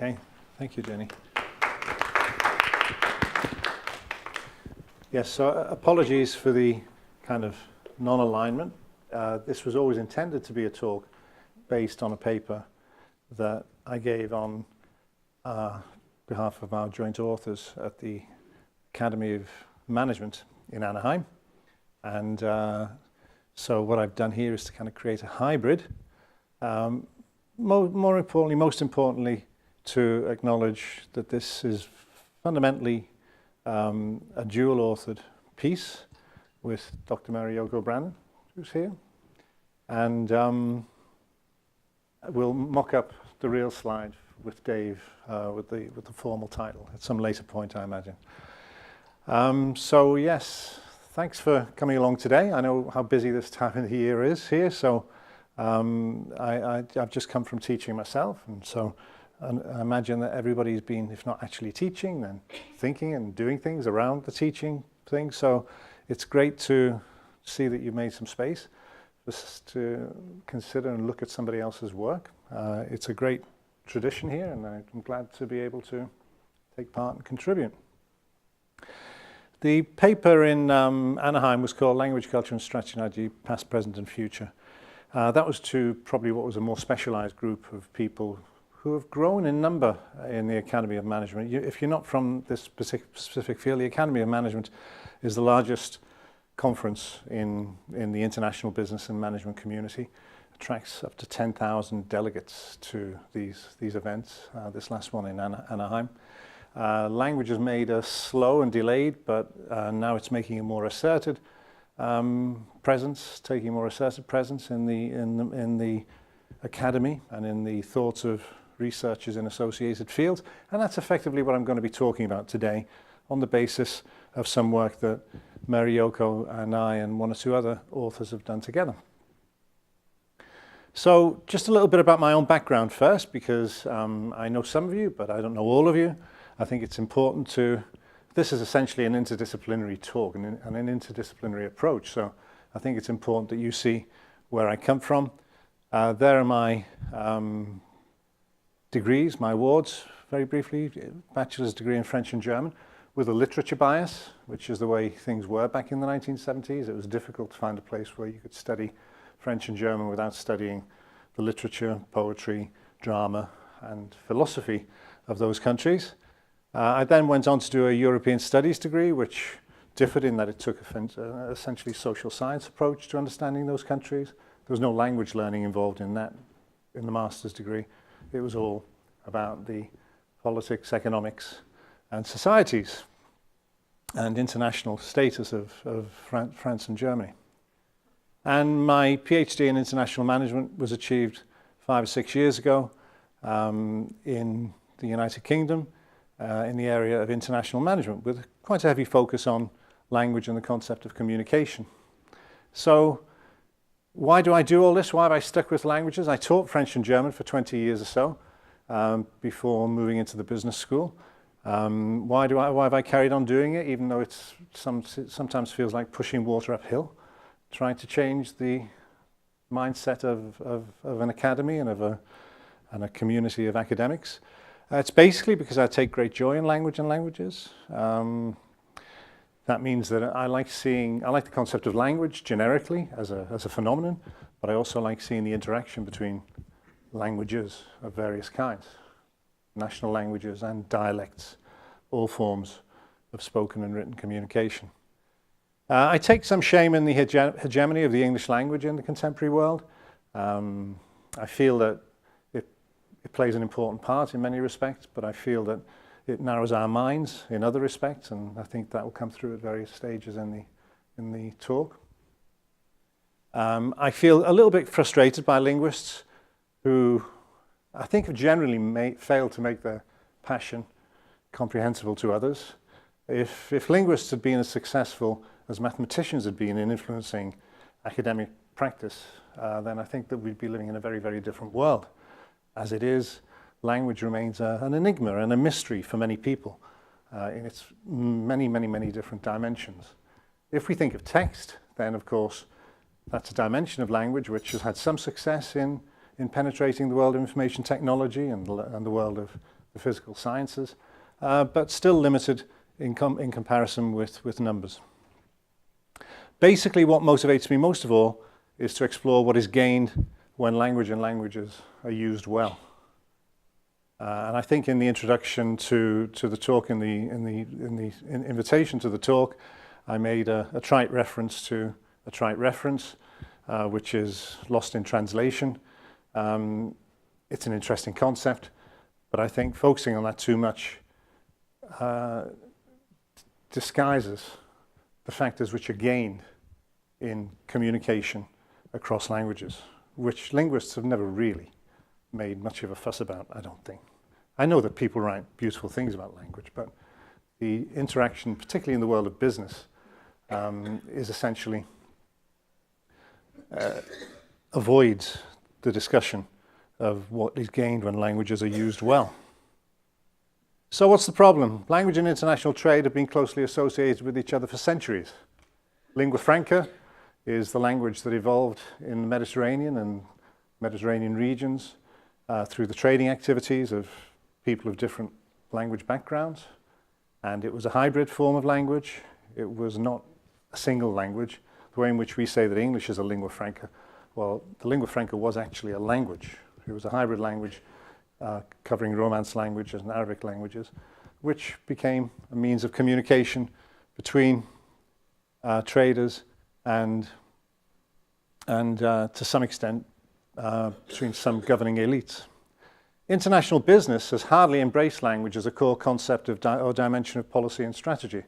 Okay, thank you, Jenny. Yes, so apologies for the kind of non-alignment. This was always intended to be a talk based on a paper that I gave on behalf of our joint authors at the Academy of Management in Anaheim. And so what I've done here is to kind of create a hybrid. Most importantly, to acknowledge that this is fundamentally a dual-authored piece with Dr. Marioko Brandon, who's here. And we'll mock up the real slide with Dave with the formal title at some later point, I imagine. So yes, thanks for coming along today. I know how busy this time of the year is here, so I've just come from teaching myself, and so I imagine that everybody's been, if not actually teaching, then thinking and doing things around the teaching thing. So it's great to see that you've made some space just to consider and look at somebody else's work. It's a great tradition here, and I'm glad to be able to take part and contribute. The paper in Anaheim was called Language, Culture and Strategy, Past, Present and Future. That was to probably what was a more specialized group of people who have grown in number in the Academy of Management. If you're not from this specific field, the Academy of Management is the largest conference in the international business and management community. It attracts up to 10,000 delegates to these events, this last one in Anaheim. Language has made us slow and delayed, but now it's making a more asserted presence, taking a more assertive presence in the academy and in the thoughts of researchers in associated fields. And that's effectively what I'm going to be talking about today on the basis of some work that Marioko and I and one or two other authors have done together. So just a little bit about my own background first, because I know some of you, but I don't know all of you. I think it's important to, this is essentially an interdisciplinary talk and an interdisciplinary approach. So I think it's important that you see where I come from. There are my degrees, my awards, very briefly. Bachelor's degree in French and German with a literature bias, which is the way things were back in the 1970s. It was difficult to find a place where you could study French and German without studying the literature, poetry, drama, and philosophy of those countries. I then went on to do a European Studies degree, which differed in that it took an essentially social science approach to understanding those countries. There was no language learning involved in that, in the master's degree. It was all about the politics, economics, and societies and international status of France and Germany. And my PhD in international management was achieved 5 or 6 years ago in the United Kingdom in the area of international management, with quite a heavy focus on language and the concept of communication. So why do I do all this? Why have I stuck with languages? I taught French and German for 20 years or so before moving into the business school. Why have I carried on doing it, even though it sometimes feels like pushing water uphill, trying to change the mindset of an academy and of a community of academics? It's basically because I take great joy in language and languages. That means that I like the concept of language generically as a phenomenon, but I also like seeing the interaction between languages of various kinds, national languages and dialects, all forms of spoken and written communication. I take some shame in the hegemony of the English language in the contemporary world. I feel that it plays an important part in many respects, but I feel that it narrows our minds in other respects, and I think that will come through at various stages in the talk. I feel a little bit frustrated by linguists who I think have generally failed to make their passion comprehensible to others. If linguists had been as successful as mathematicians had been in influencing academic practice, then I think that we'd be living in a very, very different world. As it is, language remains an enigma and a mystery for many people in its many, many, many different dimensions. If we think of text, then of course that's a dimension of language which has had some success in in penetrating the world of information technology and the world of the physical sciences, but still limited in comparison with numbers. Basically, what motivates me most of all is to explore what is gained when language and languages are used well. And I think in the introduction to the talk, in the invitation to the talk, I made a trite reference to a trite reference, which is lost in translation. It's an interesting concept, but I think focusing on that too much disguises the factors which are gained in communication across languages, which linguists have never really made much of a fuss about, I don't think. I know that people write beautiful things about language, but the interaction, particularly in the world of business, is essentially avoids the discussion of what is gained when languages are used well. So what's the problem? Language and international trade have been closely associated with each other for centuries. Lingua franca is the language that evolved in the Mediterranean and Mediterranean regions through the trading activities of people of different language backgrounds. And it was a hybrid form of language. It was not a single language. The way in which we say that English is a lingua franca, well, the lingua franca was actually a language. It was a hybrid language covering Romance languages and Arabic languages, which became a means of communication between traders and to some extent between some governing elites. International business has hardly embraced language as a core concept of or dimension of policy and strategy.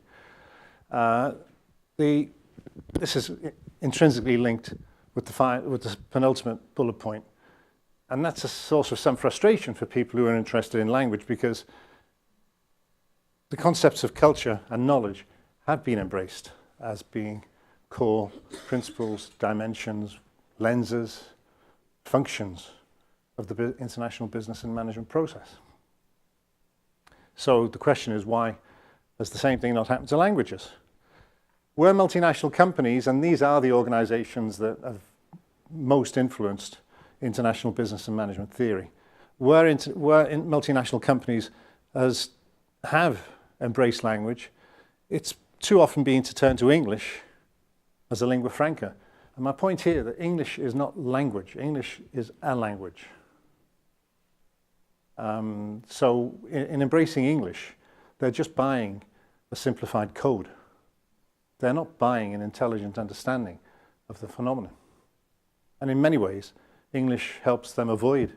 This is intrinsically linked with the penultimate bullet point. And that's a source of some frustration for people who are interested in language, because the concepts of culture and knowledge have been embraced as being core principles, dimensions, lenses, functions of the international business and management process. So the question is, why has the same thing not happened to languages? We're multinational companies, and these are the organizations that have most influenced international business and management theory. Where multinational companies have embraced language, it's too often been to turn to English as a lingua franca. And my point here that English is not language. English is a language. So in embracing English, they're just buying a simplified code. They're not buying an intelligent understanding of the phenomenon. And in many ways, English helps them avoid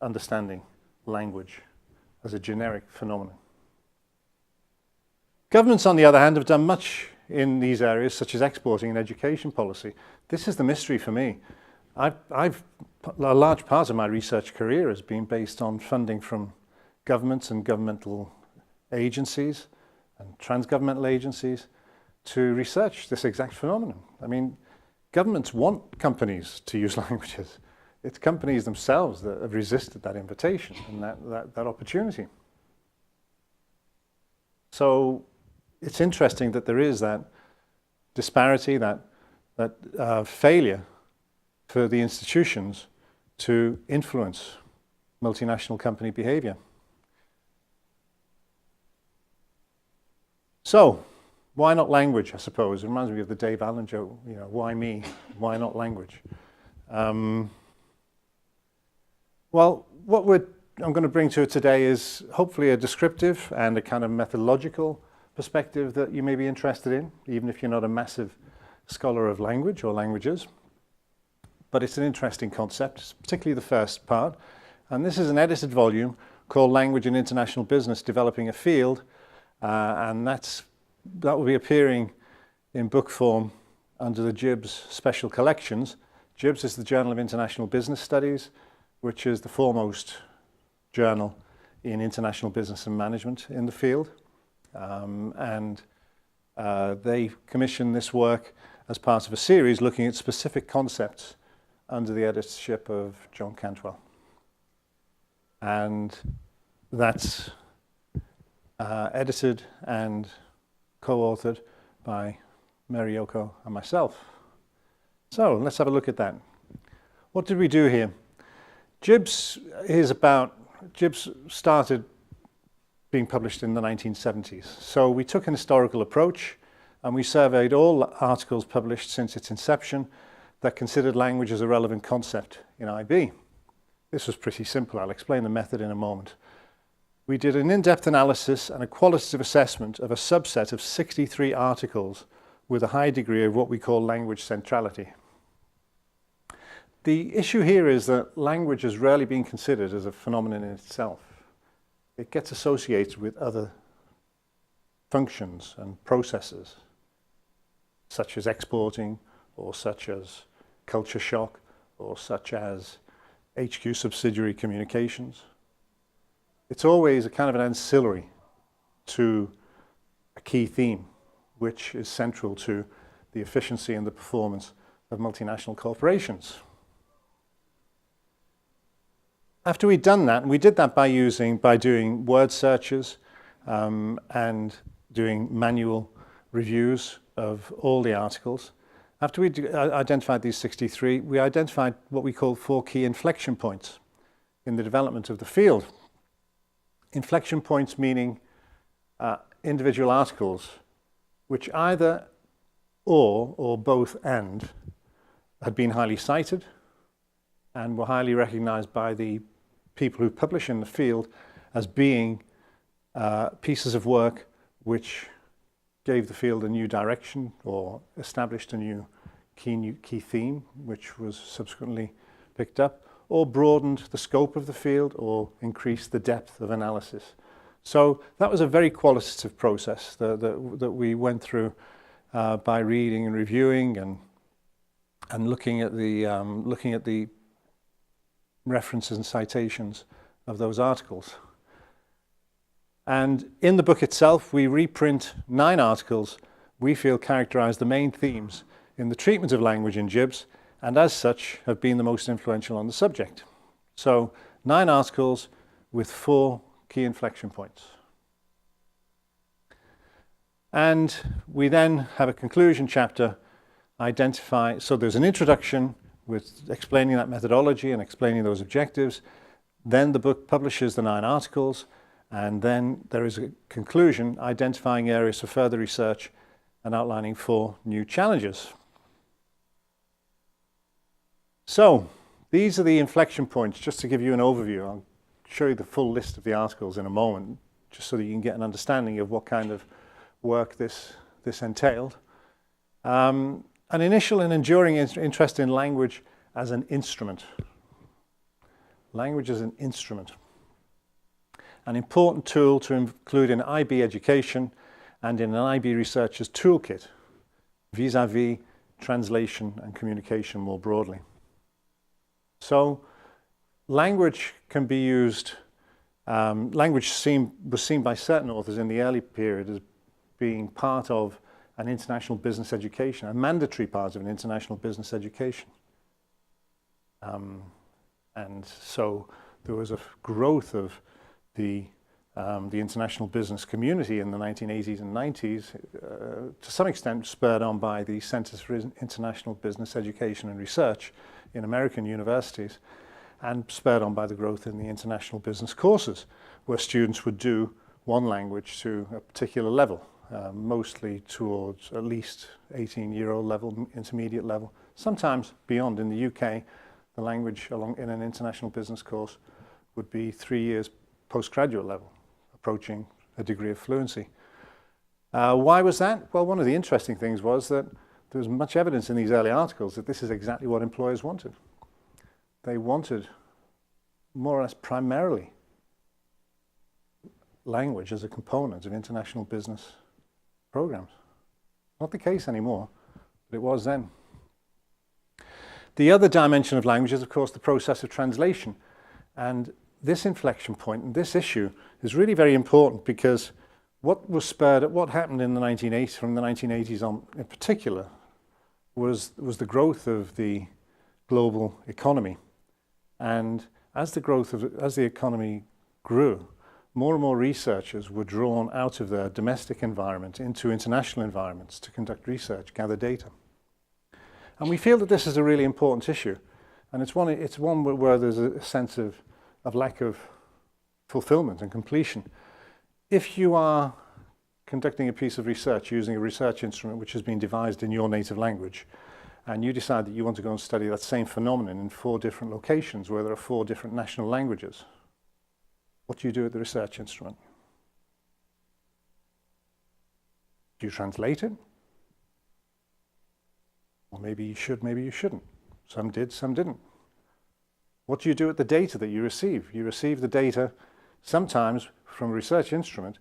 understanding language as a generic phenomenon. Governments, on the other hand, have done much in these areas, such as exporting and education policy. This is the mystery for me. A large part of my research career has been based on funding from governments and governmental agencies and transgovernmental agencies to research this exact phenomenon. I mean, governments want companies to use languages. It's companies themselves that have resisted that invitation and that opportunity. So it's interesting that there is that disparity, that failure for the institutions to influence multinational company behavior. So, why not language, I suppose? It reminds me of the Dave Allen joke, why me? Why not language? Well, what I'm going to bring to it today is hopefully a descriptive and a kind of methodological perspective that you may be interested in, even if you're not a massive scholar of language or languages. But it's an interesting concept, particularly the first part. And this is an edited volume called Language and International Business, Developing a Field. And that will be appearing in book form under the JIBS Special Collections. JIBS is the Journal of International Business Studies, which is the foremost journal in international business and management in the field. They commissioned this work as part of a series looking at specific concepts under the editorship of John Cantwell. And that's edited and co-authored by Mary Yoko and myself. So let's have a look at that. What did we do here? Jibs started being published in the 1970s. So we took an historical approach and we surveyed all articles published since its inception that considered language as a relevant concept in IB. This was pretty simple. I'll explain the method in a moment. We did an in-depth analysis and a qualitative assessment of a subset of 63 articles with a high degree of what we call language centrality. The issue here is that language has rarely been considered as a phenomenon in itself. It gets associated with other functions and processes, such as exporting, or such as culture shock, or such as HQ subsidiary communications. It's always a kind of an ancillary to a key theme, which is central to the efficiency and the performance of multinational corporations. After we'd done that, and we did that by doing word searches and doing manual reviews of all the articles. After we identified these 63, we identified what we call 4 key inflection points in the development of the field. Inflection points meaning individual articles which either or both and had been highly cited and were highly recognized by the people who publish in the field as being pieces of work which gave the field a new direction or established a new key theme which was subsequently picked up, or broadened the scope of the field or increased the depth of analysis. So that was a very qualitative process that we went through by reading and reviewing and looking at the references and citations of those articles. And in the book itself, we reprint 9 articles we feel characterize the main themes in the treatment of language in Jibs, and as such have been the most influential on the subject. So 9 articles with 4 key inflection points. And we then have a conclusion chapter so there's an introduction with explaining that methodology and explaining those objectives. Then the book publishes the 9 articles, and then there is a conclusion identifying areas for further research and outlining 4 new challenges. So these are the inflection points, just to give you an overview. I'll show you the full list of the articles in a moment, just so that you can get an understanding of what kind of work this entailed. An initial and enduring interest in language as an instrument. Language as an instrument. An important tool to include in IB education and in an IB researcher's toolkit, vis-à-vis translation and communication more broadly. So language can be used, language was seen by certain authors in the early period as being part of an international business education, a mandatory part of an international business education. And so there was a growth of the international business community in the 1980s and 90s, to some extent spurred on by the Centers for International Business Education and Research in American universities, and spurred on by the growth in the international business courses, where students would do one language to a particular level, mostly towards at least 18-year-old level, intermediate level, sometimes beyond. In the UK, the language in an international business course would be 3 years postgraduate level, approaching a degree of fluency. Why was that? Well, one of the interesting things was that there was much evidence in these early articles that this is exactly what employers wanted. They wanted, more or less primarily, language as a component of international business programs. Not the case anymore, but it was then. The other dimension of language is, of course, the process of translation. And this inflection point and this issue is really very important, because what happened in the 1980s, from the 1980s on in particular, was the growth of the global economy. And as the economy grew, more and more researchers were drawn out of their domestic environment into international environments to conduct research, gather data. And we feel that this is a really important issue, And it's one where there's a sense of lack of fulfillment and completion. If you are conducting a piece of research using a research instrument which has been devised in your native language, and you decide that you want to go and study that same phenomenon in 4 different locations where there are 4 different national languages, what do you do with the research instrument? Do you translate it? Or maybe you should, maybe you shouldn't. Some did, some didn't. What do you do with the data that you receive? You receive the data sometimes from a research instrument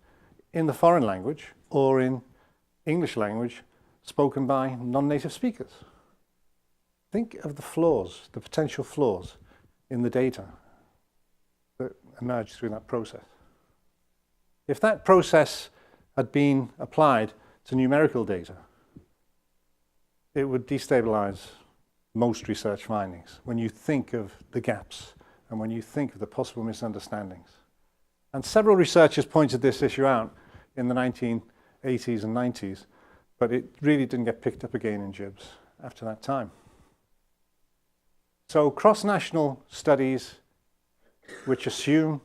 in the foreign language or in English language spoken by non-native speakers. Think of the flaws, the potential flaws in the data that emerge through that process. If that process had been applied to numerical data, it would destabilize most research findings when you think of the gaps and when you think of the possible misunderstandings. And several researchers pointed this issue out in the 1980s and 90s, but it really didn't get picked up again in JIBS after that time. So cross-national studies which assume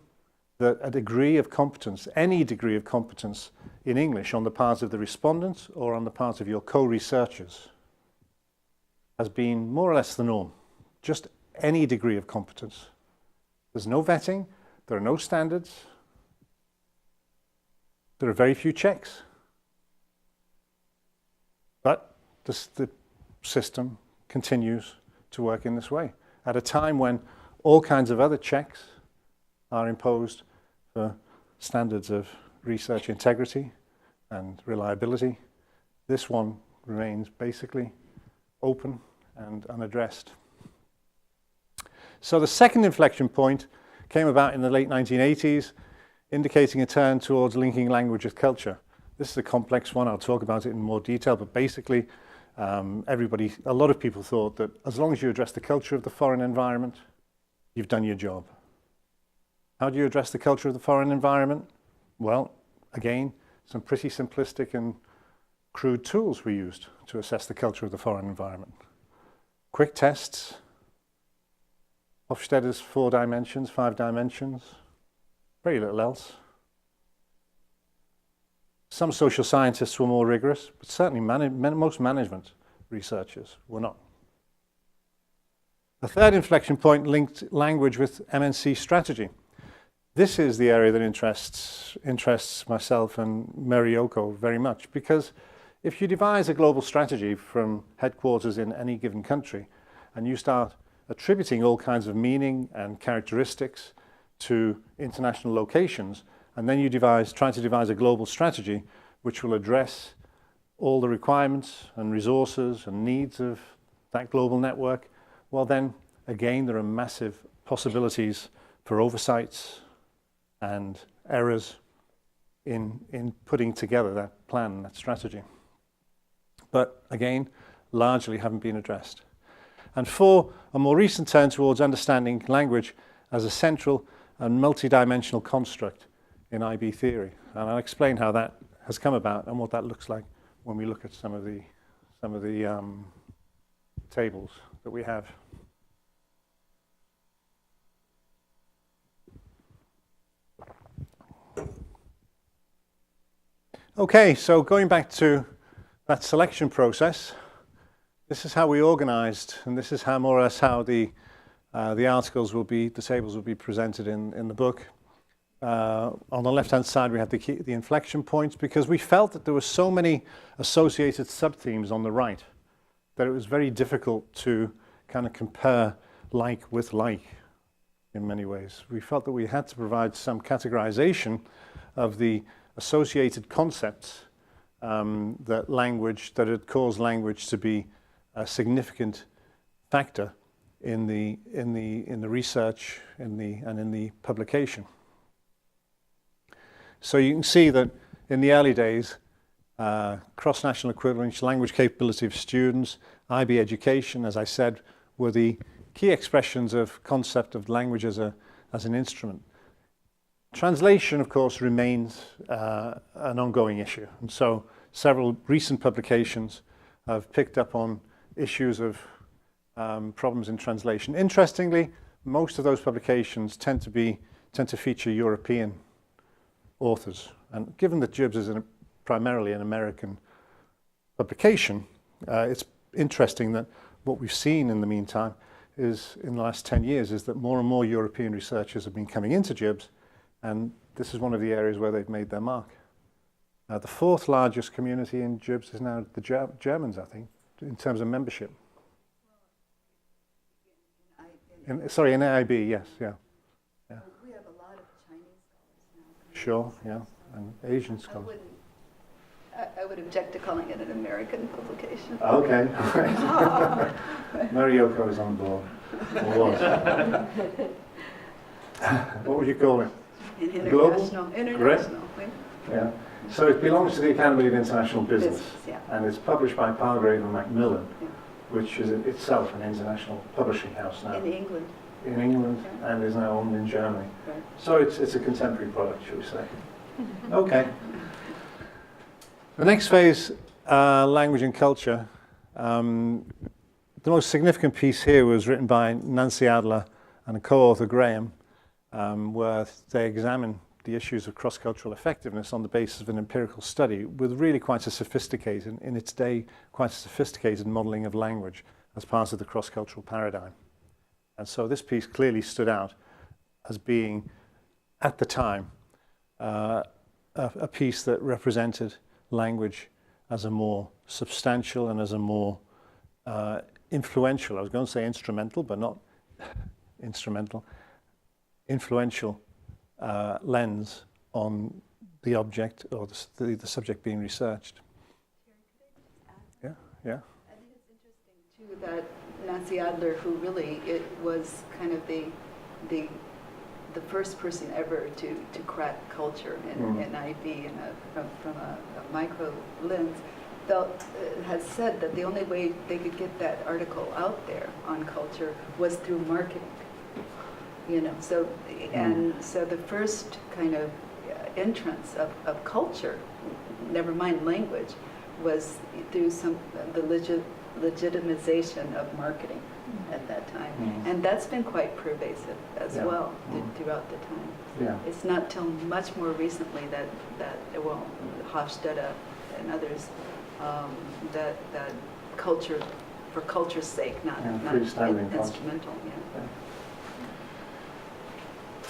that a degree of competence, any degree of competence in English on the part of the respondents or on the part of your co-researchers has been more or less the norm. Just any degree of competence. There's no vetting, there are no standards, there are very few checks. But the system continues to work in this way at a time when all kinds of other checks are imposed for standards of research integrity and reliability. This one remains basically open and unaddressed. So the second inflection point came about in the late 1980s, indicating a turn towards linking language with culture. This is a complex one, I'll talk about it in more detail, but basically a lot of people thought that as long as you address the culture of the foreign environment, you've done your job. How do you address the culture of the foreign environment? Well, again, some pretty simplistic and crude tools were used to assess the culture of the foreign environment. Quick tests, Hofstadter's 4 dimensions, 5 dimensions, very little else. Some social scientists were more rigorous, but certainly most management researchers were not. The third inflection point linked language with MNC strategy. This is the area that interests myself and Mary Yoko very much, because if you devise a global strategy from headquarters in any given country and you start attributing all kinds of meaning and characteristics to international locations, and then you try to devise a global strategy which will address all the requirements and resources and needs of that global network, well then, again, there are massive possibilities for oversights and errors in putting together that plan, that strategy. But again, largely haven't been addressed. And 4, a more recent turn towards understanding language as a central and multidimensional construct in IB theory. And I'll explain how that has come about and what that looks like when we look at some of the tables that we have. Okay, so going back to that selection process, this is how we organized, and this is how more or less how the articles will be, the tables will be presented in the book. On the left-hand side, we have the inflection points, because we felt that there were so many associated sub-themes on the right that it was very difficult to kind of compare like with like in many ways. We felt that we had to provide some categorization of the associated concepts that had caused language to be a significant factor in the research and in the publication. So you can see that in the early days, cross-national equivalence, language capability of students, IB education, as I said, were the key expressions of concept of language as an instrument. Translation, of course, remains an ongoing issue. And so several recent publications have picked up on issues of problems in translation. Interestingly, most of those publications tend to feature European authors. And given that Jibs is primarily an American publication, it's interesting that what we've seen in the meantime is, in the last 10 years, is that more and more European researchers have been coming into Jibs, and this is one of the areas where they've made their mark. The fourth largest community in Jibs is now the Germans, I think, in terms of membership. In AIB, yes, yeah. We have a lot of Chinese scholars now. Sure, yeah, and Asian scholars. I would object to calling it an American publication. Okay, Marioko is on board, or was. What would you call it? International. International. Yeah. So it belongs to the Academy of International Business, yeah. And it's published by Palgrave Macmillan, yeah, which is itself an international publishing house now. In England. In England, yeah. And is now owned in Germany. Right. So it's a contemporary product, shall we say. Okay. The next phase, language and culture. The most significant piece here was written by Nancy Adler and a co-author Graham, where they examine the issues of cross-cultural effectiveness on the basis of an empirical study with really quite a sophisticated, in its day, quite a sophisticated modelling of language as part of the cross-cultural paradigm. And so this piece clearly stood out as being, at the time, a piece that represented language as a more substantial and as a more influential, I was going to say instrumental, but not instrumental, influential lens on the object or the subject being researched. Yeah, yeah. I think it's interesting too that Nancy Adler, who really was kind of the first person ever to crack culture in IB from a micro lens, has said that the only way they could get that article out there on culture was through marketing. You know, so so the first kind of entrance of culture, never mind language, was through the legitimization of marketing at that time, and that's been quite pervasive as well throughout the time. Yeah. It's not till much more recently that Hofstede and others that culture for culture's sake, not instrumental. Yeah.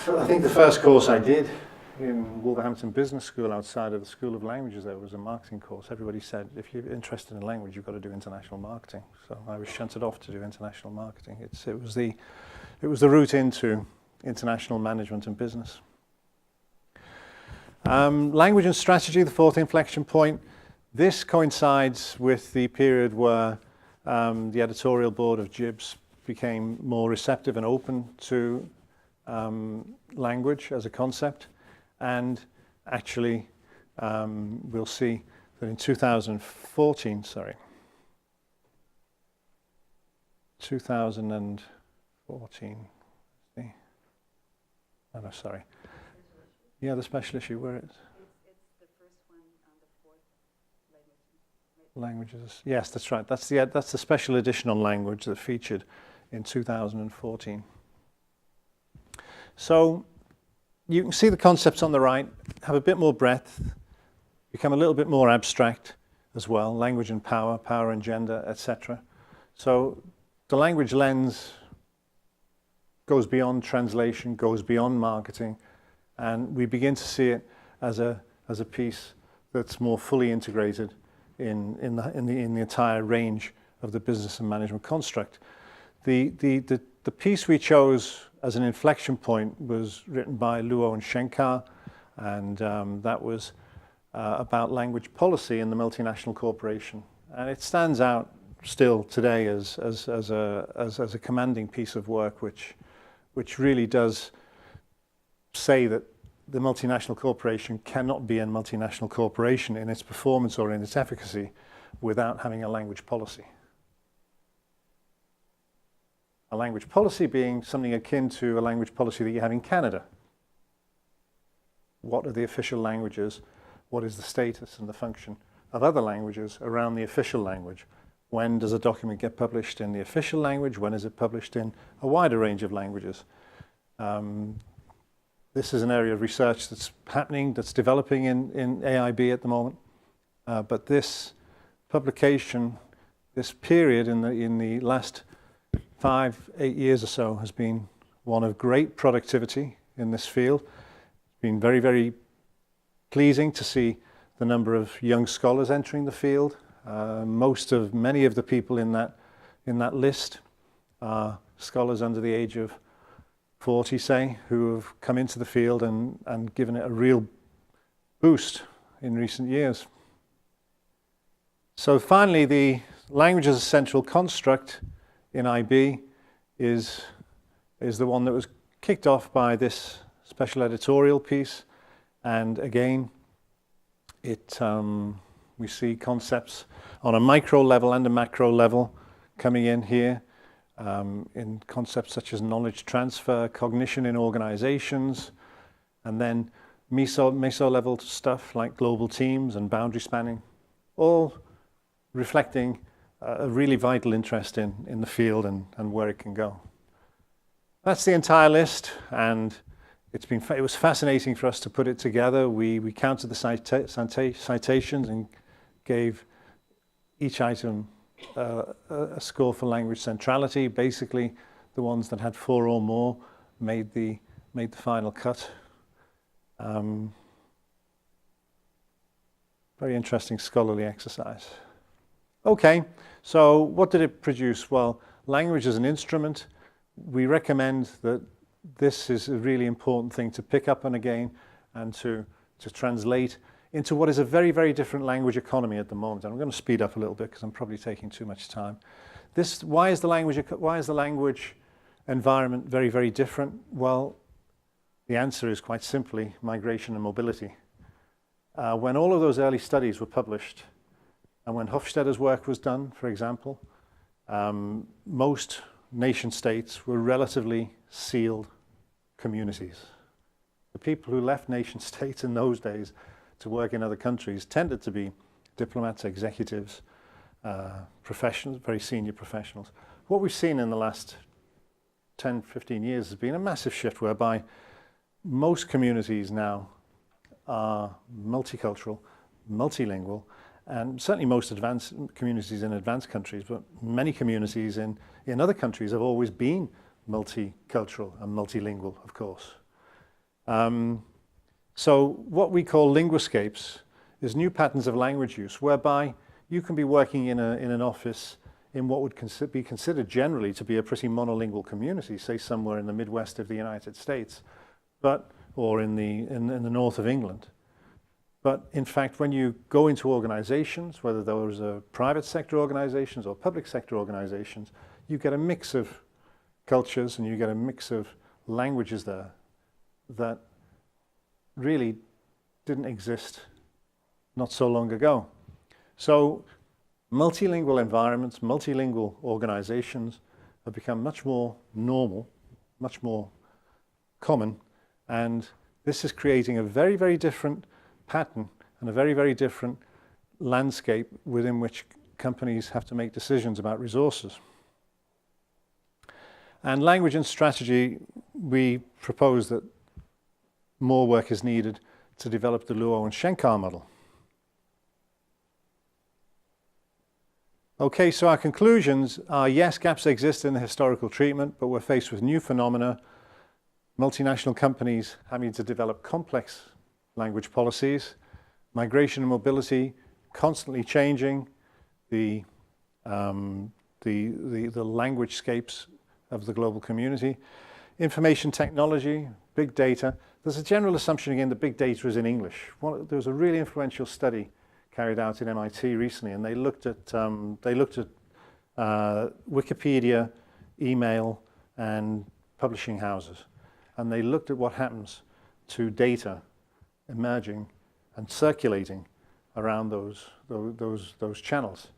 I think the first course I did in Wolverhampton Business School, outside of the School of Languages, there was a marketing course. Everybody said, if you're interested in language, you've got to do international marketing. So I was shunted off to do international marketing. It was the route into international management and business. Language and strategy, the fourth inflection point. This coincides with the period where the editorial board of Jibs became more receptive and open to language as a concept, and actually we'll see that in 2014, yeah, the special issue, where it's the first one on the fourth languages. Yes, that's right. That's the special edition on language that featured in 2014. So you can see the concepts on the right have a bit more breadth, become a little bit more abstract as well, language and power, power and gender, etc. So the language lens goes beyond translation, goes beyond marketing, and we begin to see it as a piece that's more fully integrated in the entire range of the business and management construct. The piece we chose as an inflection point was written by Luo and Shenkar, and that was about language policy in the multinational corporation. And it stands out still today as a commanding piece of work, which really does say that the multinational corporation cannot be a multinational corporation in its performance or in its efficacy without having a language policy. A language policy being something akin to a language policy that you have in Canada. What are the official languages? What is the status and the function of other languages around the official language? When does a document get published in the official language? When is it published in a wider range of languages? This is an area of research that's happening, that's developing in AIB at the moment. But this publication, this period in the last 5-8 years or so has been one of great productivity in this field. It's been very, very pleasing to see the number of young scholars entering the field. Many of the people in that list are scholars under the age of 40, say, who have come into the field and given it a real boost in recent years. So finally, the language as a central construct in IB is the one that was kicked off by this special editorial piece. And again, we see concepts on a micro level and a macro level coming in here, in concepts such as knowledge transfer, cognition in organizations, and then meso level stuff like global teams and boundary spanning, all reflecting a really vital interest in the field and where it can go. That's the entire list, and it was fascinating for us to put it together. We counted the citations and gave each item a score for language centrality. Basically, the ones that had 4 or more made the final cut. Very interesting scholarly exercise. Okay, so what did it produce? Well, language as an instrument. We recommend that this is a really important thing to pick up on again and to translate into what is a very, very different language economy at the moment. And I'm going to speed up a little bit because I'm probably taking too much time. Why is the language environment very, very different? Well, the answer is quite simply migration and mobility. When all of those early studies were published, and when Hofstadter's work was done, for example, most nation states were relatively sealed communities. The people who left nation states in those days to work in other countries tended to be diplomats, executives, professionals, very senior professionals. What we've seen in the last 10, 15 years has been a massive shift whereby most communities now are multicultural, multilingual, and certainly most advanced communities in advanced countries, but many communities in other countries have always been multicultural and multilingual, of course. So what we call linguiscapes is new patterns of language use, whereby you can be working in an office in what would be considered generally to be a pretty monolingual community, say somewhere in the Midwest of the United States, or in the north of England. But in fact, when you go into organizations, whether those are private sector organizations or public sector organizations, you get a mix of cultures and you get a mix of languages there that really didn't exist not so long ago. So multilingual environments, multilingual organizations have become much more normal, much more common, and this is creating a very, very different pattern and a very, very different landscape within which companies have to make decisions about resources. And language and strategy, we propose that more work is needed to develop the Luo and Shenkar model. Okay, so our conclusions are, yes, gaps exist in the historical treatment, but we're faced with new phenomena, multinational companies having to develop complex language policies, migration and mobility constantly changing the language-scapes of the global community, information technology, big data. There's a general assumption again that big data is in English. There was a really influential study carried out at MIT recently, and they looked at Wikipedia, email, and publishing houses, and they looked at what happens to data emerging and circulating around those channels,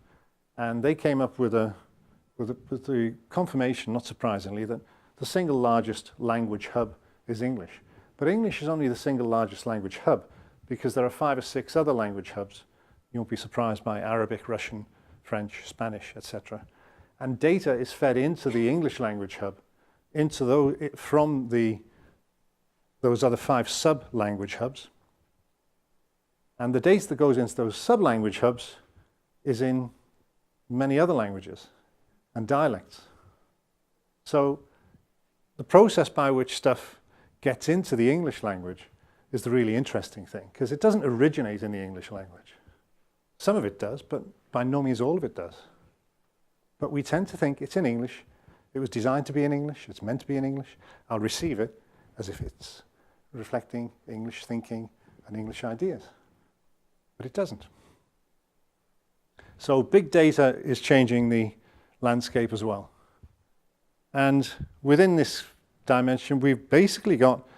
and they came up with the confirmation, not surprisingly, that the single largest language hub is English. But English is only the single largest language hub because there are 5 or 6 other language hubs. You won't be surprised by Arabic, Russian, French, Spanish, etc. And data is fed into the English language hub, into those other 5 sub-language hubs. And the data that goes into those sub-language hubs is in many other languages and dialects. So the process by which stuff gets into the English language is the really interesting thing, because it doesn't originate in the English language. Some of it does, but by no means all of it does. But we tend to think it's in English, it was designed to be in English, it's meant to be in English, I'll receive it as if it's reflecting English thinking and English ideas. But it doesn't. So big data is changing the landscape as well. And within this dimension, we've basically got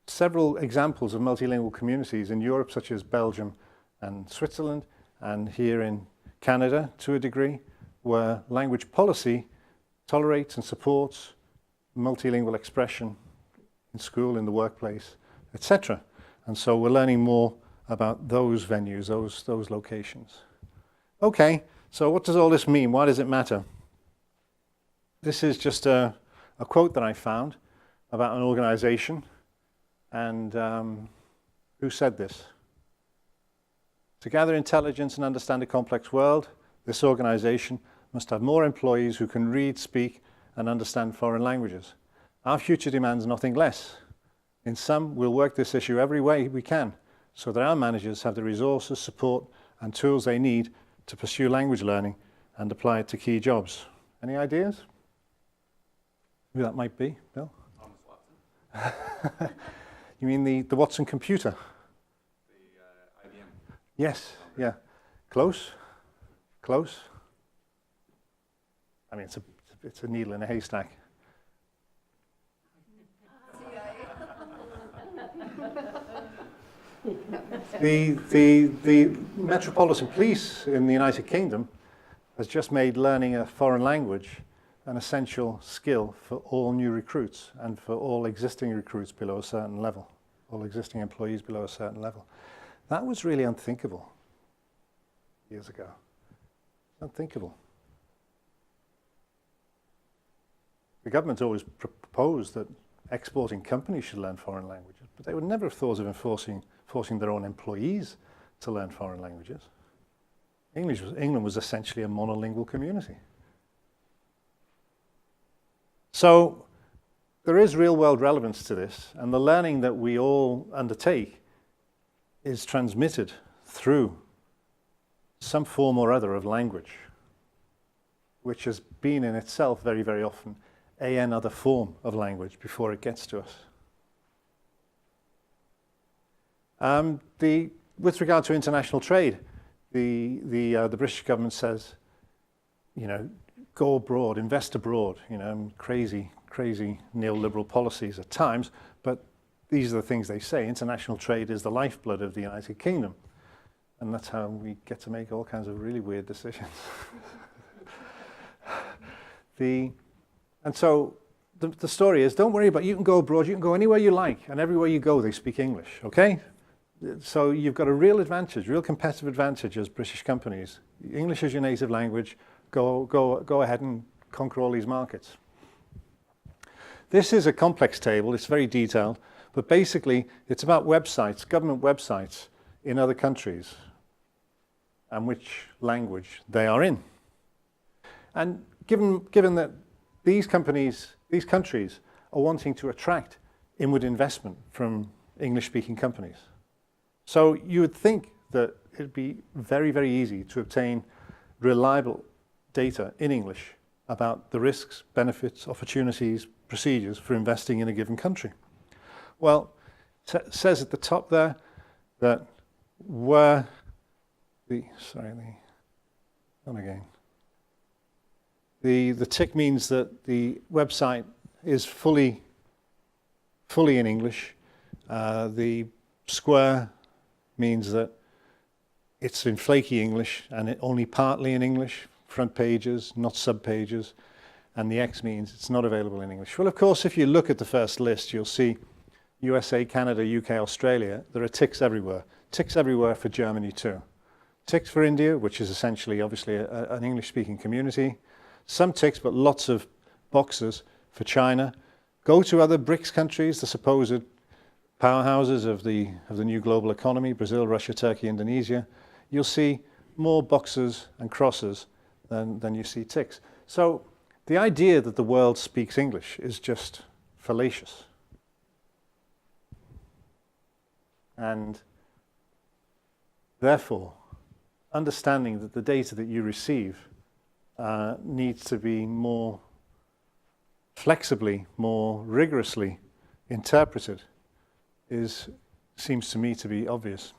several examples of multilingual communities in Europe, such as Belgium and Switzerland, and here in Canada, to a degree, where language policy tolerates and supports multilingual expression in school, in the workplace, etc. And so we're learning more about those venues, those locations. Okay, so what does all this mean? Why does it matter? This is just a quote that I found about an organization, and who said this? To gather intelligence and understand a complex world, this organization must have more employees who can read, speak, and understand foreign languages. Our future demands nothing less. In sum, we'll work this issue every way we can, so that our managers have the resources, support, and tools they need to pursue language learning and apply it to key jobs. Any ideas? Who that might be, Bill? Thomas Watson. You mean the Watson computer? The IBM. Yes, yeah. Close? Close? I mean, it's a needle in a haystack. The Metropolitan Police in the United Kingdom has just made learning a foreign language an essential skill for all new recruits and for all existing recruits below a certain level, all existing employees below a certain level. That was really unthinkable years ago. Unthinkable. The government always proposed that exporting companies should learn foreign languages, but they would never have thought of forcing their own employees to learn foreign languages. England was essentially a monolingual community. So there is real-world relevance to this, and the learning that we all undertake is transmitted through some form or other of language, which has been in itself very, very often another form of language before it gets to us. With regard to international trade, the British government says, you know, go abroad, invest abroad, you know, crazy neoliberal policies at times, but these are the things they say. International trade is the lifeblood of the United Kingdom. And that's how we get to make all kinds of really weird decisions. And so the story is, don't worry about it. You can go abroad, you can go anywhere you like, and everywhere you go, they speak English, okay? So you've got a real advantage, real competitive advantage as British companies. English is your native language. Go ahead and conquer all these markets. This is a complex table. It's very detailed, but basically it's about websites, government websites in other countries and which language they are in. And given that these countries are wanting to attract inward investment from English-speaking companies. So you would think that it'd be very, very easy to obtain reliable data in English about the risks, benefits, opportunities, procedures for investing in a given country. Well, it says at the top there that where the tick means that the website is fully in English. The square means that it's in flaky English and only partly in English, front pages, not sub-pages, and the X means it's not available in English. Well, of course, if you look at the first list, you'll see USA, Canada, UK, Australia. There are ticks everywhere for Germany too. ticks for India, which is essentially obviously an English-speaking community. Some ticks, but lots of boxes for China. Go to other BRICS countries, the supposed powerhouses of the new global economy, Brazil, Russia, Turkey, Indonesia. You'll see more boxes and crosses than you see ticks. So the idea that the world speaks English is just fallacious. And therefore, understanding that the data that you receive needs to be more flexibly, more rigorously interpreted seems to me to be obvious.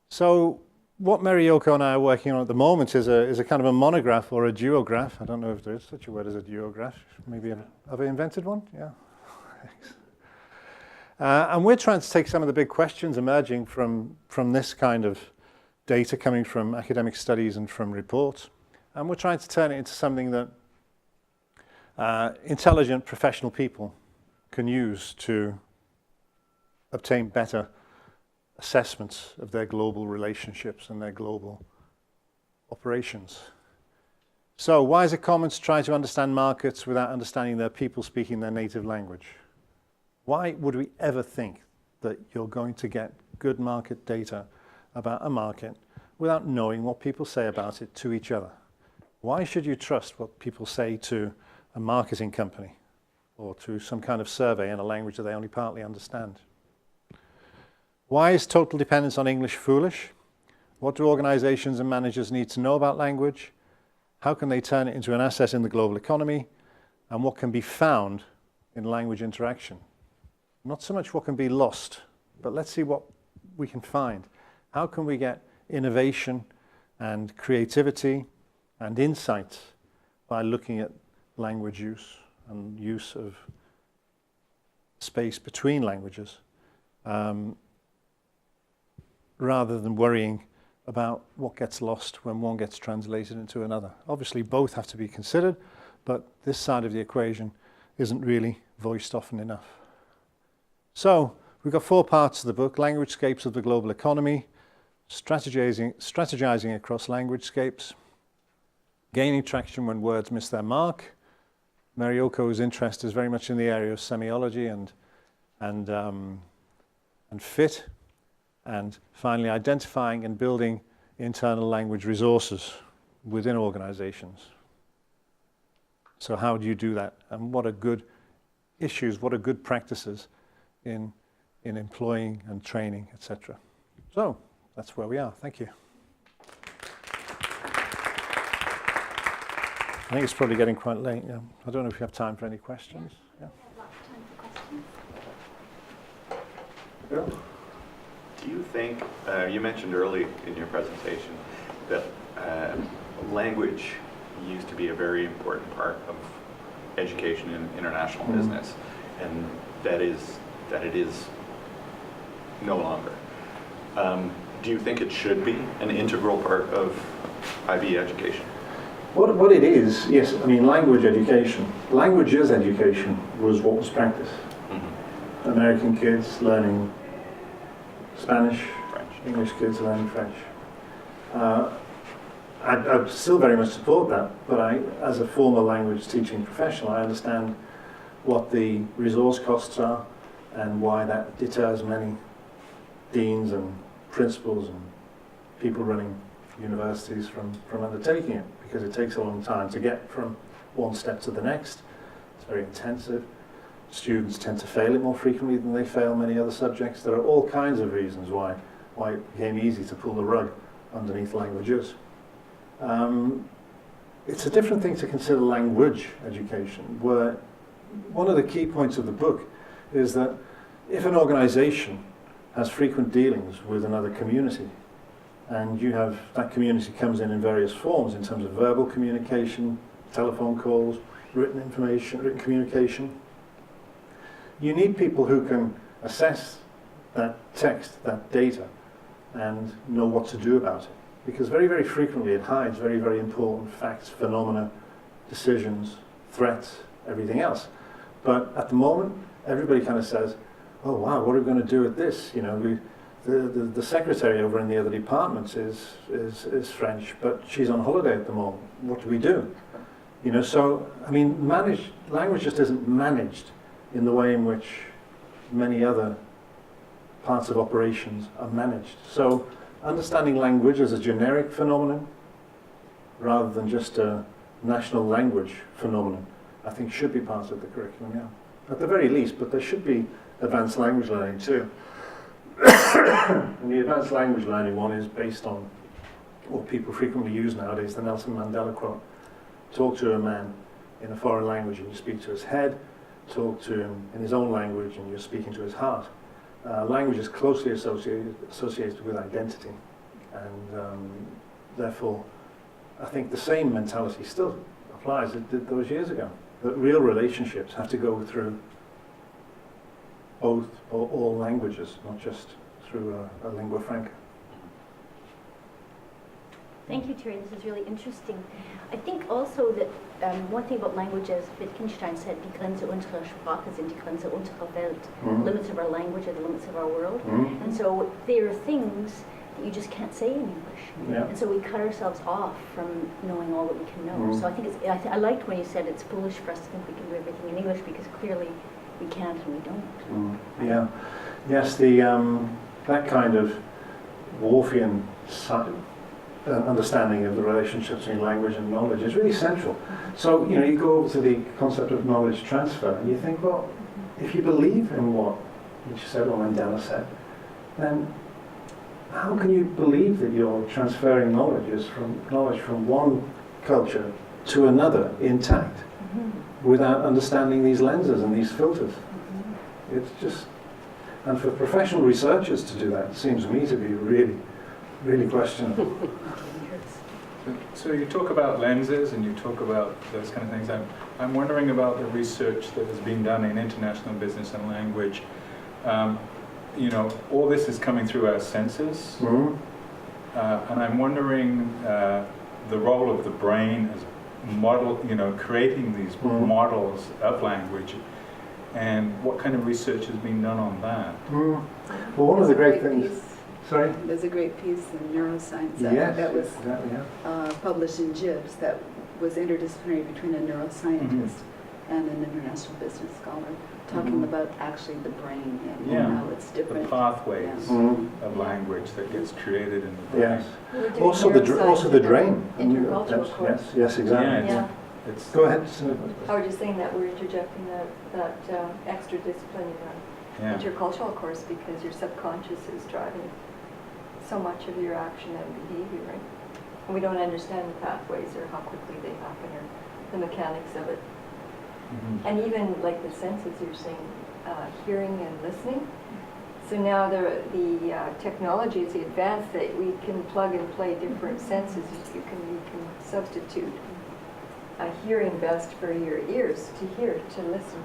So what Yoko and I are working on at the moment is a kind of a monograph or a duograph. I don't know if there is such a word as a duograph. Maybe have I invented one? Yeah. And we're trying to take some of the big questions emerging from this kind of data coming from academic studies and from reports, and we're trying to turn it into something that intelligent professional people can use to obtain better assessments of their global relationships and their global operations. So why is it common to try to understand markets without understanding their people speaking their native language? Why would we ever think that you're going to get good market data about a market without knowing what people say about it to each other? Why should you trust what people say to a marketing company or to some kind of survey in a language that they only partly understand? Why is total dependence on English foolish? What do organizations and managers need to know about language? How can they turn it into an asset in the global economy? And what can be found in language interaction? Not so much what can be lost, but let's see what we can find. How can we get innovation and creativity and insight by looking at language use and use of space between languages, rather than worrying about what gets lost when one gets translated into another. Obviously, both have to be considered, but this side of the equation isn't really voiced often enough. So we've got 4 parts of the book: languagescapes of the global economy, strategizing across languagescapes, gaining traction when words miss their mark. Yoko's interest is very much in the area of semiology and fit, and finally identifying and building internal language resources within organizations. So how do you do that? And what are good issues, what are good practices in employing and training, etc. So that's where we are. Thank you. I think it's probably getting quite late. Yeah. I don't know if you have time for any questions. Yeah. Do you think, you mentioned early in your presentation that language used to be a very important part of education in international business, and that it is no longer. Do you think it should be an integral part of IB education? What it is, yes, I mean, language education. Languages education was what was practiced. Mm-hmm. American kids learning Spanish, French. English kids learning French. I still very much support that, but as a former language teaching professional, I understand what the resource costs are and why that deters many deans and principals and people running universities from undertaking it, because it takes a long time to get from one step to the next. It's very intensive. Students tend to fail it more frequently than they fail many other subjects. There are all kinds of reasons why it became easy to pull the rug underneath languages. It's a different thing to consider language education, where one of the key points of the book is that if an organization has frequent dealings with another community, and that community comes in various forms in terms of verbal communication, telephone calls, written communication, you need people who can assess that text, that data, and know what to do about it. Because very, very frequently it hides very, very important facts, phenomena, decisions, threats, everything else. But at the moment, everybody kind of says, oh wow, what are we going to do with this? the secretary over in the other departments is French, but she's on holiday at the moment. What do we do? You know, so I mean, language just isn't managed in the way in which many other parts of operations are managed. So understanding language as a generic phenomenon rather than just a national language phenomenon, I think should be part of the curriculum, yeah. At the very least, but there should be advanced language learning too. And the advanced language learning one is based on what people frequently use nowadays, the Nelson Mandela quote. Talk to a man in a foreign language and you speak to his head. Talk to him in his own language and you're speaking to his heart. Language is closely associated with identity, and therefore I think the same mentality still applies as it did those years ago, that real relationships have to go through both or all languages, not just through a lingua franca. Thank you, Terry. This is really interesting. I think also that one thing about language, as Wittgenstein said, die Grenze unserer Sprache sind die Grenze unserer Welt. Mm-hmm. Limits of our language are the limits of our world. Mm-hmm. And so there are things that you just can't say in English. Yeah. And so we cut ourselves off from knowing all that we can know. Mm-hmm. So I think I liked when you said it's foolish for us to think we can do everything in English, because clearly we can't and we don't. Mm-hmm. Yeah. Yes, that kind of Wolffian understanding of the relationship between language and knowledge is really central. So, you know, you go over to the concept of knowledge transfer and you think, well, if you believe in what Nietzsche said or Mandela said, then how can you believe that you're transferring knowledge from one culture to another intact without understanding these lenses and these filters? It's just, and for professional researchers to do that seems to me to be really, really questionable. So you talk about lenses and you talk about those kind of things. I'm wondering about the research that has been done in international business and language. You know, all this is coming through our senses, and I'm wondering the role of the brain as model, you know, creating these models of language, and what kind of research has been done on that. Well, one of the great things. Sorry? There's a great piece in neuroscience Yes, that was exactly, yeah. published in Jibs that was interdisciplinary between a neuroscientist and an international business scholar, talking about actually the brain and how it's different. The pathways of language that gets created in the brain. Yes. We're doing Also the drain. intercultural course. Yes, exactly. Yeah. It's Go ahead. I was just saying that we're interjecting that extra discipline in an intercultural course, because your subconscious is driving so much of your action and behavior, right? And we don't understand the pathways or how quickly they happen or the mechanics of it. And even like the senses, you're saying, hearing and listening. So now the technology is advanced that we can plug and play different senses. You can substitute hearing best for your ears, to hear, to listen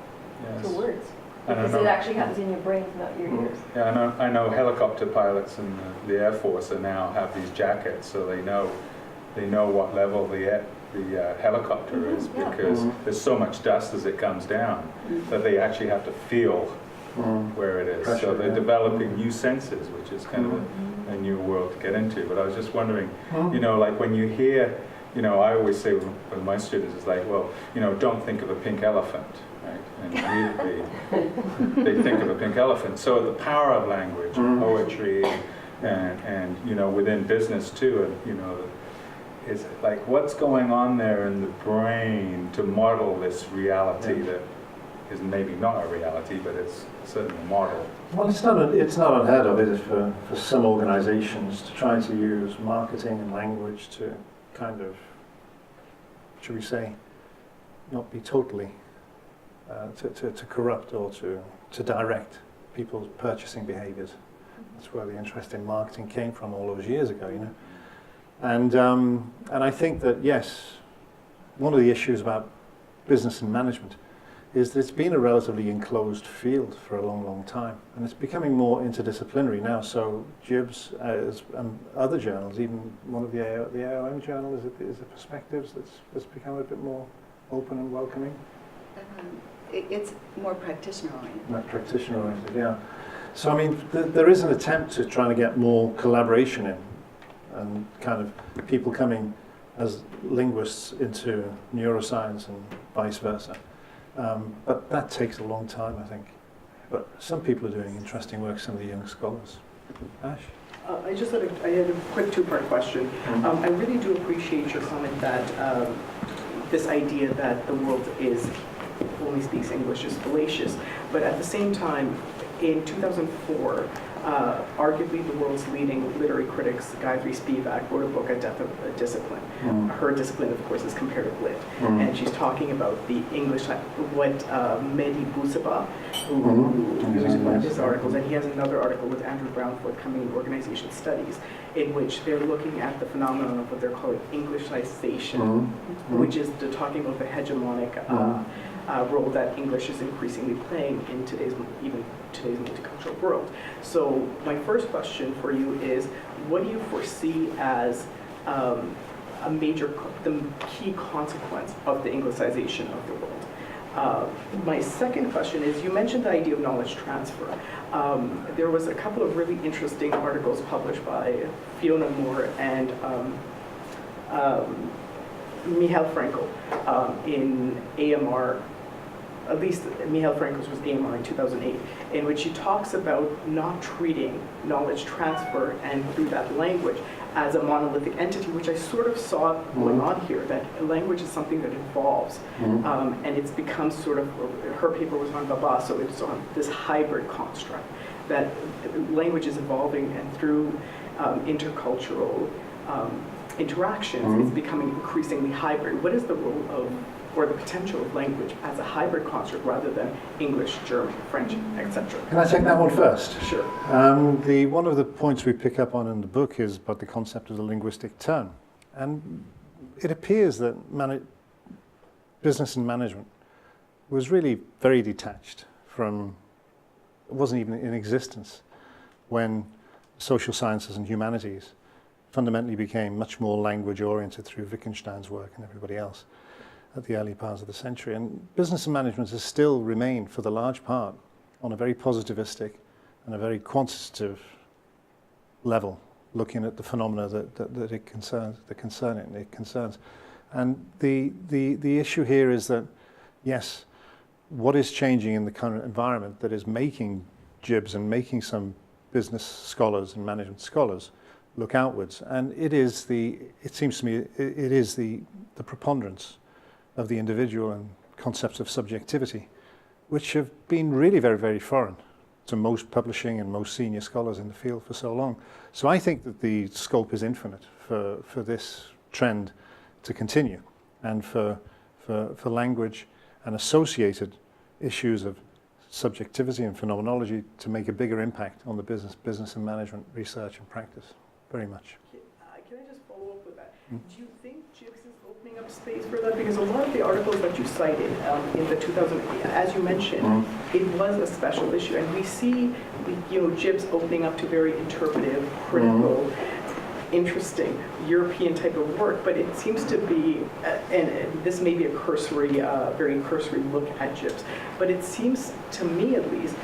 to words. Because it actually happens in your brain, not your ears. Yeah, I know helicopter pilots in the Air Force are now have these jackets, so they know what level the helicopter is, because there's so much dust as it comes down that they actually have to feel where it is. Pressure, so they're developing new senses, which is kind of a new world to get into. But I was just wondering, you know, like when you hear, you know, I always say with my students, it's like, well, you know, don't think of a pink elephant. Right? And immediately they think of a pink elephant. So the power of language, poetry, and you know, within business too, and you know, is like what's going on there in the brain to model this reality that is maybe not a reality, but it's certainly a model. Well, it's not unheard of, is it, for some organizations to try to use marketing and language to kind of, should we say, not be totally to corrupt or to direct people's purchasing behaviors. That's where the interest in marketing came from all those years ago, you know. And I think that, yes, one of the issues about business and management is that it's been a relatively enclosed field for a long, long time, and it's becoming more interdisciplinary now. So Jibs and other journals, even one of the AOM journal, is a Perspectives that's become a bit more open and welcoming. It's more practitioner-oriented. Not practitioner-oriented, yeah. So I mean, there is an attempt to try to get more collaboration in, and kind of people coming as linguists into neuroscience and vice versa. But that takes a long time, I think. But some people are doing interesting work, some of the young scholars. Ash? I had a quick two-part question. I really do appreciate your comment that this idea that the world only speaks English is fallacious. But at the same time, in 2004, arguably the world's leading literary critics, Gayatri Spivak, wrote a book, A Death of a Discipline. Her discipline, of course, is comparative lit. And she's talking about the English, what Mehdi Bousaba, who is one of his articles, and he has another article with Andrew Brown forthcoming in Organization Studies, in which they're looking at the phenomenon of what they're calling Englishization, which is talking about the hegemonic role that English is increasingly playing in today's multicultural world. So my first question for you is, what do you foresee as the key consequence of the Anglicization of the world? My second question is, you mentioned the idea of knowledge transfer. There was a couple of really interesting articles published by Fiona Moore and Michal Frankel in AMR. At least Michal Frankel's was AMR in 2008, in which she talks about not treating knowledge transfer and through that language as a monolithic entity, which I sort of saw going on here, that language is something that evolves. And it's become sort of, her paper was on Baba, so it's on this hybrid construct, that language is evolving, and through intercultural interactions, it's becoming increasingly hybrid. What is the role of, or the potential of language as a hybrid construct rather than English, German, French, etc.? Can I take that one first? Sure. One of the points we pick up on in the book is about the concept of the linguistic turn. And it appears that business and management was really very detached from, it wasn't even in existence when social sciences and humanities fundamentally became much more language oriented through Wittgenstein's work and everybody else at the early parts of the century. And business and management has still remained, for the large part, on a very positivistic and a very quantitative level, looking at the phenomena that it concerns. And the issue here is that, yes, what is changing in the current environment that is making JIBs and making some business scholars and management scholars look outwards, and it seems to me, it is the preponderance of the individual and concepts of subjectivity, which have been really very, very foreign to most publishing and most senior scholars in the field for so long. So I think that the scope is infinite for this trend to continue, and for language and associated issues of subjectivity and phenomenology to make a bigger impact on the business and management research and practice, very much. Can I just follow up with that? Do you think JIBS is opening up space for that? Because a lot of the articles that you cited in the 2008, as you mentioned, it was a special issue, and we see JIBS opening up to very interpretive, critical, interesting European type of work, but it seems to be, and this may be a cursory, very cursory look at JIBS, but it seems to me at least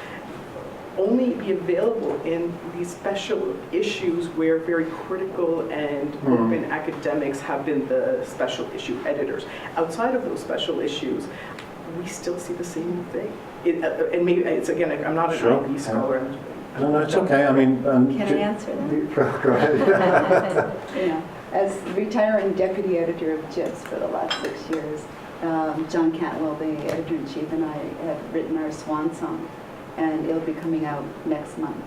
only be available in these special issues where very critical and open academics have been the special issue editors. Outside of those special issues, we still see the same thing. And maybe it's, again, I'm not an IB scholar. No, it's okay. I mean, can I answer that? Go ahead. As retiring deputy editor of JIBS for the last 6 years, John Cantwell, the editor-in-chief, and I have written our swan song, and it'll be coming out next month.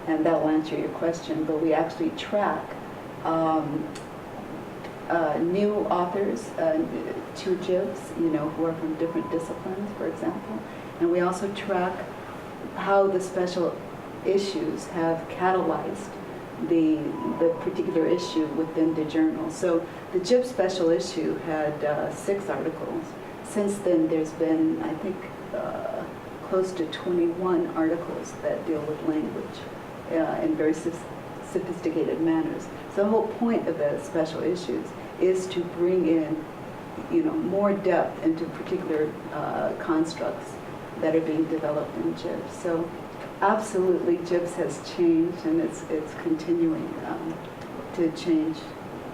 And that will answer your question, but we actually track new authors to JIBS, who are from different disciplines, for example. And we also track how the special issues have catalyzed the particular issue within the journal. So the JIBS special issue had 6 articles. Since then, there's been, I think, close to 21 articles that deal with language in very sophisticated manners. So the whole point of the special issues is to bring in, more depth into particular constructs that are being developed in JIBS. So absolutely, GIBS has changed, and it's continuing to change,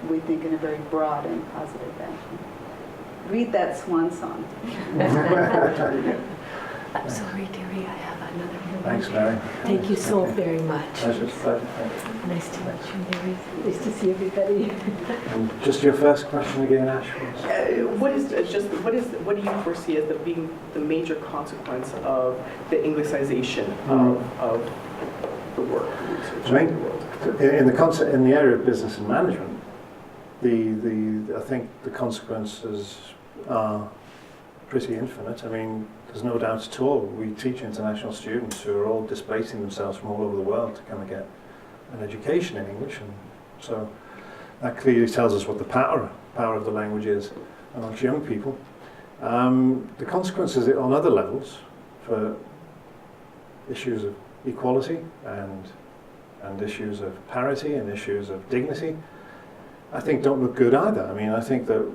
we think, in a very broad and positive fashion. Read that swan song. I'm sorry, Gary, I have another meeting. Thanks, Mary. Thank you so very much. Pleasure. Nice to meet you, Mary. Nice to see everybody. And just your first question again, Ash. What do you foresee as being the major consequence of the Anglicization of the work research I mean, in the world? in the area of business and management, I think the consequences are pretty infinite. I mean, there's no doubt at all. We teach international students who are all displacing themselves from all over the world to come and get an education in English, and so that clearly tells us what the power of the language is amongst young people. The consequences on other levels for issues of equality and issues of parity and issues of dignity, I think don't look good either. I mean, I think that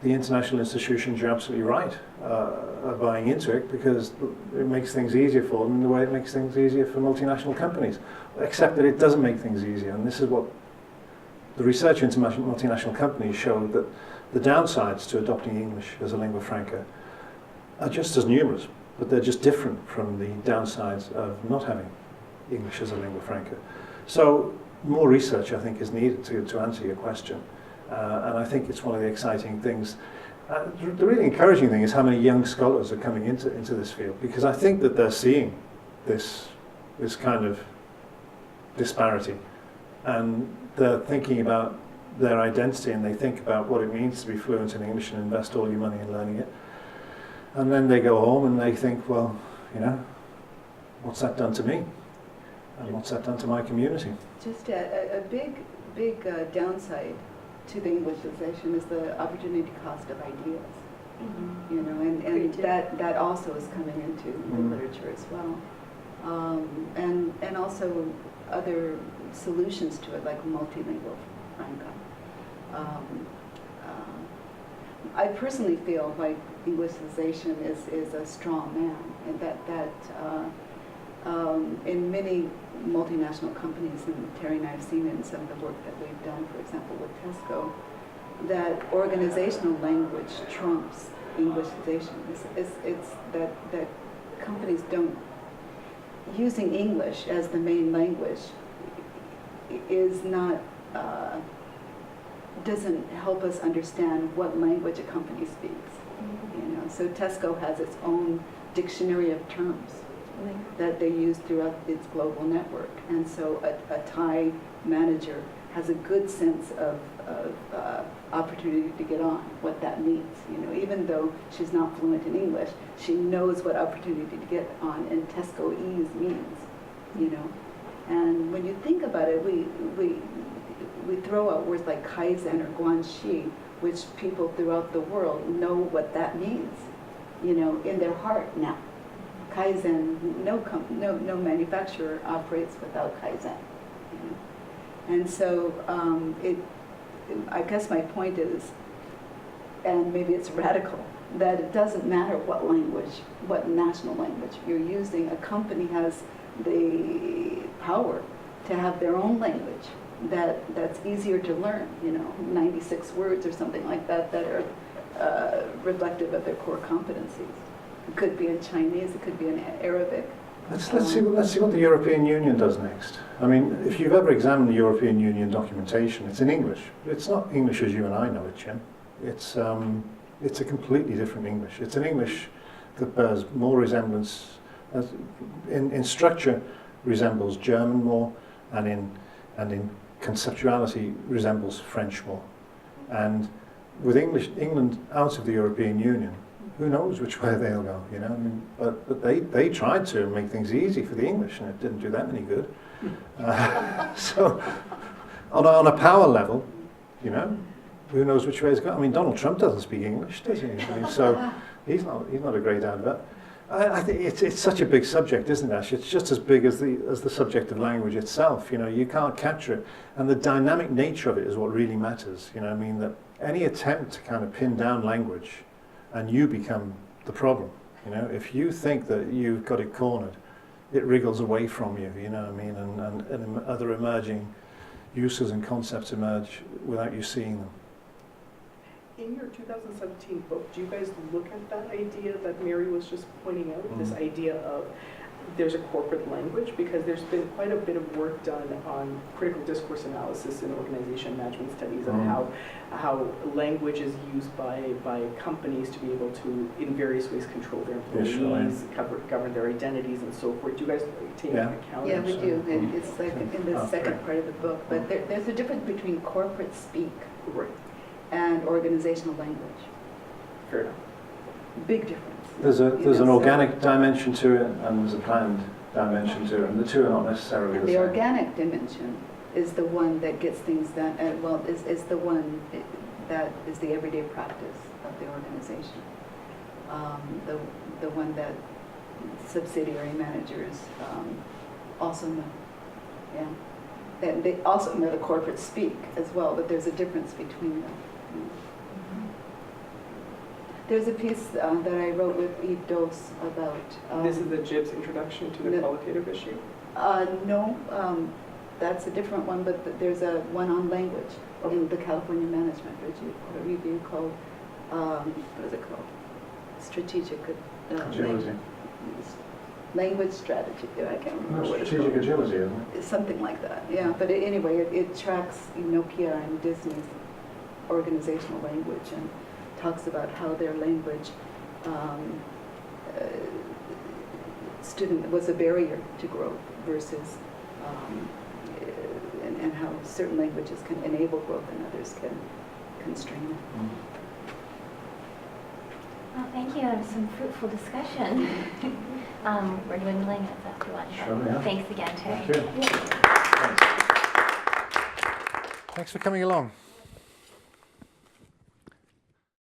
the international institutions, you're absolutely right, are buying into it because it makes things easier for them in the way it makes things easier for multinational companies. Except that it doesn't make things easier, and this is what the research into multinational companies showed, that the downsides to adopting English as a lingua franca are just as numerous, but they're just different from the downsides of not having English as a lingua franca. So more research, I think, is needed to answer your question. And I think it's one of the exciting things. The really encouraging thing is how many young scholars are coming into this field, because I think that they're seeing this kind of disparity, and they're thinking about their identity, and they think about what it means to be fluent in English and invest all your money in learning it. And then they go home and they think, well, you know, what's that done to me? And what's that done to my community? Just a big downside to the Englishization is the opportunity cost of ideas. You know, and that also is coming into the literature as well. And also other solutions to it, like multilingual franca. I personally feel like Englishization is a strong man, and that in many multinational companies, and Terry and I have seen it in some of the work that we've done, for example, with Tesco, that organizational language trumps Englishization. It's that companies don't, using English as the main language is not, doesn't help us understand what language a company speaks. You know, so Tesco has its own dictionary of terms that they use throughout its global network, and so a Thai manager has a good sense of opportunity to get on, what that means. You know, even though she's not fluent in English, she knows what opportunity to get on, and Tescoese means. You know, and when you think about it, we throw out words like kaizen or guanxi, which people throughout the world know what that means. You know, in their heart now. Kaizen, no manufacturer operates without Kaizen. You know? And so I guess my point is, and maybe it's radical, that it doesn't matter what language, what national language you're using. A company has the power to have their own language that's easier to learn, you know, 96 words or something like that that are reflective of their core competencies. It could be in Chinese, it could be in Arabic. Let's see what the European Union does next. I mean, if you've ever examined the European Union documentation, it's in English. It's not English as you and I know it, Jim. It's a completely different English. It's an English that bears more resemblance, in structure resembles German more, and in conceptuality resembles French more. And with England out of the European Union, who knows which way they'll go, you know? I mean, but they tried to make things easy for the English, and it didn't do them any good. So, on a power level, you know, who knows which way it's going? I mean, Donald Trump doesn't speak English, does he? I mean, so he's not a great advert. I think it's such a big subject, isn't it, Ash? It's just as big as the subject of language itself. You know, you can't capture it, and the dynamic nature of it is what really matters. You know, I mean, that any attempt to kind of pin down language, and you become the problem. You know, if you think that you've got it cornered, it wriggles away from you, you know what I mean? And other emerging uses and concepts emerge without you seeing them. In your 2017 book, do you guys look at that idea that Mary was just pointing out, this idea of there's a corporate language? Because there's been quite a bit of work done on critical discourse analysis in organization management studies of how language is used by companies to be able to, in various ways, control their employees, govern their identities, and so forth. Do you guys take account? Yeah, we do. And it's like in the second part of the book. But there's a difference between corporate speak and organizational language. Fair enough. Big difference. There's an organic dimension to it, and there's a planned dimension to it, and the two are not necessarily the The same. organic dimension is the one that gets things done, is the one that is the everyday practice of the organization. The one that subsidiary managers also know. Yeah. And they also know the corporate speak as well, but there's a difference between them. There's a piece that I wrote with Yves Dose about... this is the JIBS introduction to the qualitative issue? No, that's a different one, but there's a one on language in the California Management Review called, what is it called? Strategic Agility. Language strategy. I can't remember what it's Strategic called. agility, isn't it? It's something like that, yeah. But anyway, it tracks Nokia and Disney's organizational language and talks about how their language was a barrier to growth versus and how certain languages can enable growth and others can constrain it. Well, thank you. It was some fruitful discussion. We're dwindling as up to lunch. Sure, yeah. Thanks again, Terry. Thank you. Thanks for coming along.